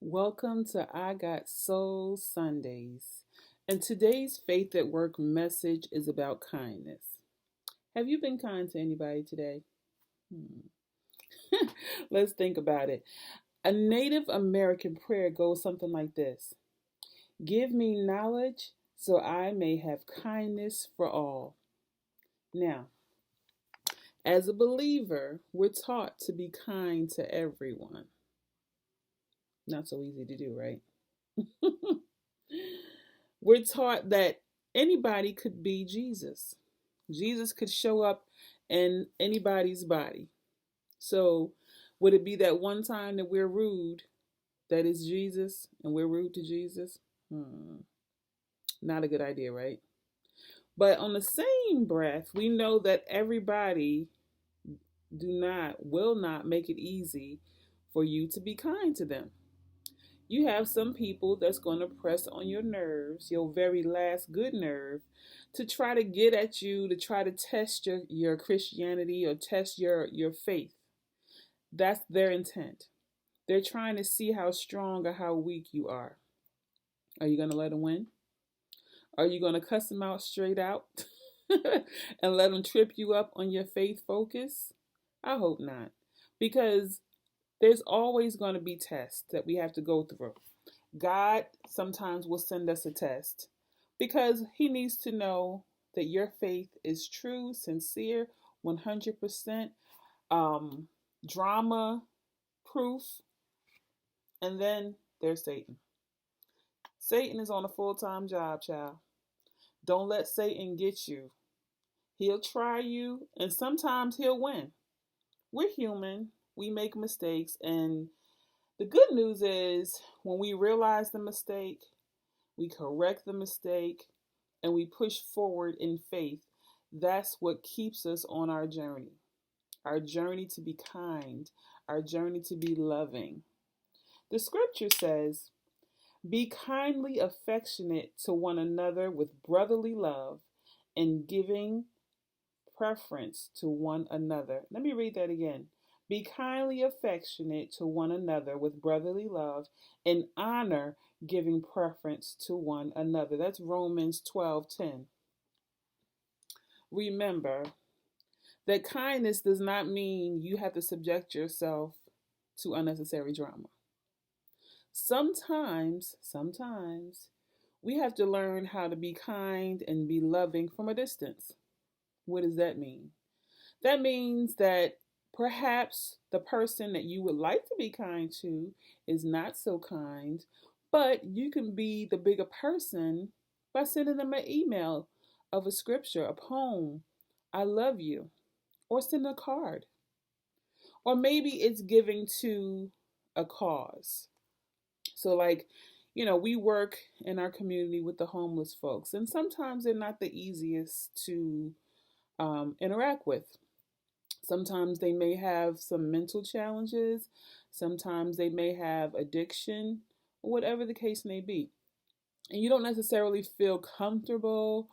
Welcome to I Got Soul Sundays. And today's Faith at Work message is about kindness. Have you been kind to anybody today? Let's think about it. A Native American prayer goes something like this: Give me knowledge so I may have kindness for all. Now, as a believer, we're taught to be kind to everyone. Not so easy to do, right? We're taught that anybody could be Jesus. Jesus could show up in anybody's body. So, would it be that one time that we're rude, that is Jesus, and we're rude to Jesus? Not a good idea, right? But on the same breath, we know that everybody will not make it easy for you to be kind to them. You have some people that's going to press on your nerves, your very last good nerve, to try to get at you, to try to test your Christianity or test your faith. That's their intent. They're trying to see how strong or how weak you are. Are you going to let them win? Are you going to cuss them out straight out and let them trip you up on your faith focus? I hope not. Because there's always going to be tests that we have to go through. God sometimes will send us a test because He needs to know that your faith is true, sincere, 100% drama proof. And then there's Satan. Satan is on a full-time job, child. Don't let Satan get you. He'll try you, and sometimes he'll win. We're human. We make mistakes, and the good news is when we realize the mistake, we correct the mistake, and we push forward in faith. That's what keeps us on our journey to be kind, our journey to be loving. The scripture says, Be kindly affectionate to one another with brotherly love and giving preference to one another. Let me read that again. Be kindly affectionate to one another with brotherly love and honor, giving preference to one another. That's Romans 12:10. Remember that kindness does not mean you have to subject yourself to unnecessary drama. Sometimes we have to learn how to be kind and be loving from a distance. What does that mean? That means that perhaps the person that you would like to be kind to is not so kind, but you can be the bigger person by sending them an email of a scripture, a poem, I love you, or send a card. Or maybe it's giving to a cause. So, we work in our community with the homeless folks, and sometimes they're not the easiest to interact with. Sometimes they may have some mental challenges. Sometimes they may have addiction, or whatever the case may be. And you don't necessarily feel comfortable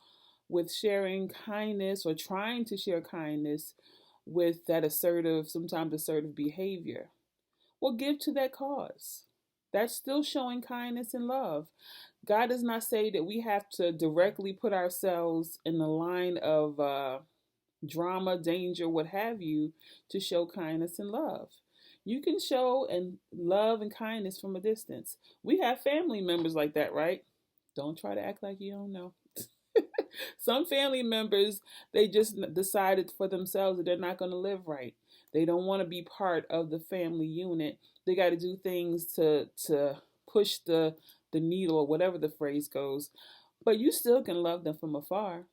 with sharing kindness or trying to share kindness with that sometimes assertive behavior. Well, give to that cause. That's still showing kindness and love. God does not say that we have to directly put ourselves in the line of drama, danger, what have you, to show kindness and love. You can show and love and kindness from a distance. We have family members like that, right? Don't try to act like you don't know. Some family members, they just decided for themselves that they're not going to live right. They don't want to be part of the family unit. They got to do things to push the needle, or whatever the phrase goes. But you still can love them from afar.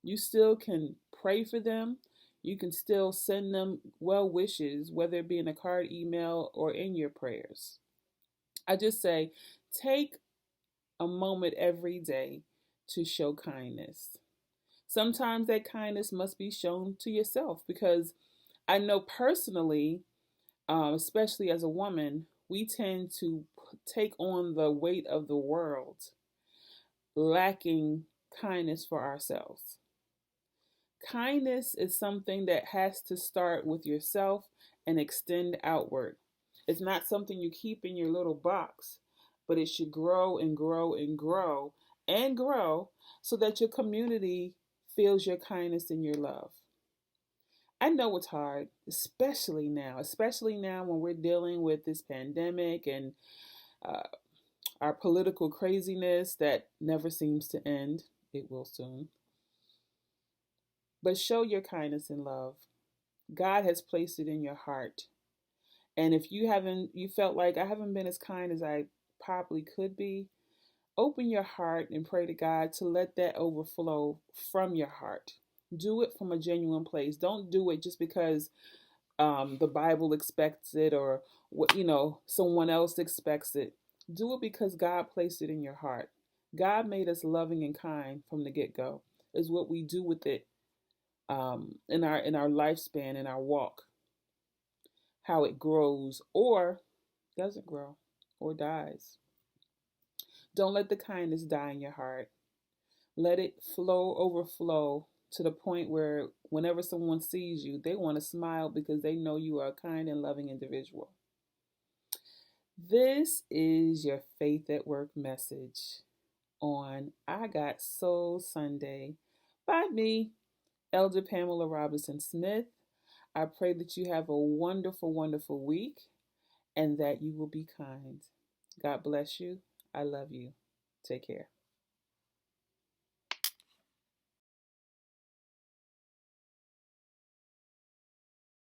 You still can pray for them. You can still send them well wishes, whether it be in a card, email, or in your prayers. I just say, take a moment every day to show kindness. Sometimes that kindness must be shown to yourself, because I know personally, especially as a woman, we tend to take on the weight of the world, lacking kindness for ourselves. Kindness is something that has to start with yourself and extend outward. It's not something you keep in your little box, but it should grow and grow and grow and grow so that your community feels your kindness and your love. I know it's hard, especially now when we're dealing with this pandemic and uh, our political craziness that never seems to end. It will soon. But show your kindness and love. God has placed it in your heart. And if you felt like I haven't been as kind as I probably could be, open your heart and pray to God to let that overflow from your heart. Do it from a genuine place. Don't do it just because the Bible expects it or what someone else expects it. Do it because God placed it in your heart. God made us loving and kind from the get go. Is what we do with it in our lifespan, in our walk, how it grows or doesn't grow or dies. Don't let the kindness die in your heart. Let it overflow to the point where whenever someone sees you, they want to smile because they know you are a kind and loving individual. This is your Faith at Work message on I Got Soul Sunday by me, Elder Pamela Robinson Smith. I pray that you have a wonderful, wonderful week and that you will be kind. God bless you. I love you. Take care.